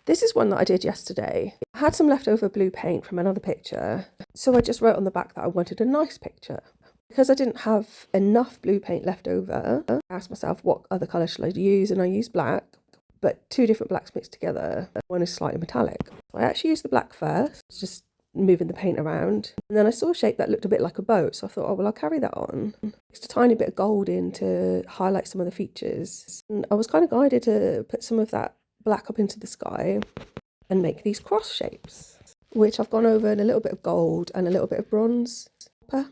This is one that I did yesterday. I had some leftover blue paint from another picture, so I just wrote on the back that I wanted a nice picture. Because I didn't have enough blue paint left over, I asked myself what other colour should I use, and I used black, but two different blacks mixed together. One is slightly metallic. So I actually used the black first, just moving the paint around, and then I saw a shape that looked a bit like a boat, so I thought, oh well, I'll carry that on. Just a tiny bit of gold in to highlight some of the features, and I was kind of guided to put some of that black up into the sky and make these cross shapes, which I've gone over in a little bit of gold and a little bit of bronze copper,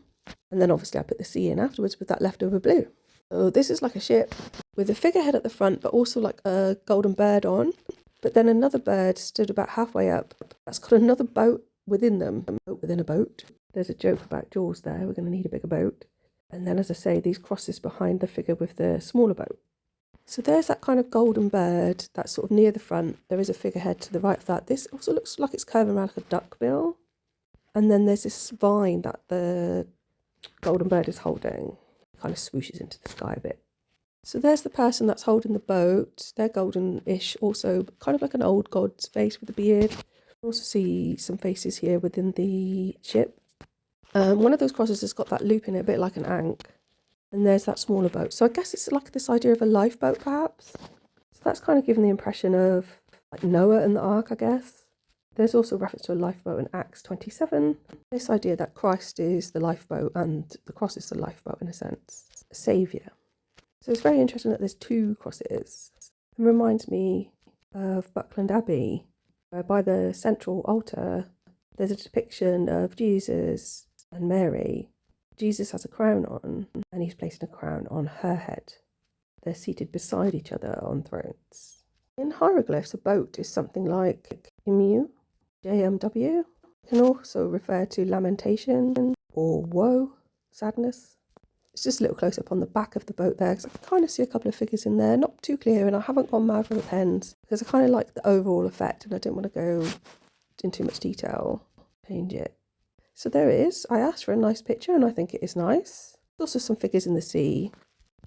and then obviously I put the sea in afterwards with that leftover blue. So this is like a ship with a figurehead at the front, but also like a golden bird on, but then another bird stood about halfway up that's got another boat within them, a boat within a boat. There's a joke about Jaws there, we're going to need a bigger boat. And then, as I say, these crosses behind the figure with the smaller boat. So there's that kind of golden bird that's sort of near the front. There is a figurehead to the right of that. This also looks like it's curving around like a duck bill. And then there's this vine that the golden bird is holding. It kind of swooshes into the sky a bit. So there's the person that's holding the boat. They're golden-ish, also kind of like an old god's face with a beard. Also see some faces here within the ship. One of those crosses has got that loop in it, a bit like an ankh. And there's that smaller boat. So I guess it's like this idea of a lifeboat, perhaps. So that's kind of given the impression of like Noah and the Ark, I guess. There's also reference to a lifeboat in Acts 27. This idea that Christ is the lifeboat and the cross is the lifeboat in a sense. A saviour. So it's very interesting that there's two crosses. It reminds me of Buckland Abbey, where by the central altar there's a depiction of Jesus and Mary. Jesus has a crown on, and he's placing a crown on her head. They're seated beside each other on thrones. In hieroglyphs, a boat is something like Imu, JMW. It can also refer to lamentation or woe, sadness. It's just a little close-up on the back of the boat there, because I can kind of see a couple of figures in there, not too clear, and I haven't gone mad with the pens, because I kind of like the overall effect, and I didn't want to go in too much detail, change it. So there it is. I asked for a nice picture, and I think it is nice. There's also some figures in the sea,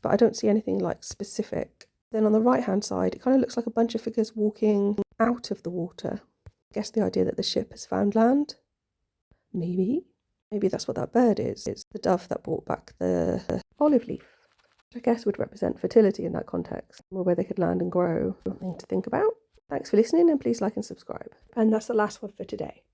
but I don't see anything like specific. Then on the right-hand side, it kind of looks like a bunch of figures walking out of the water. I guess the idea that the ship has found land. Maybe that's what that bird is. It's the dove that brought back the olive leaf, which I guess would represent fertility in that context, or where they could land and grow. Something to think about. Thanks for listening, and please like and subscribe. And that's the last one for today.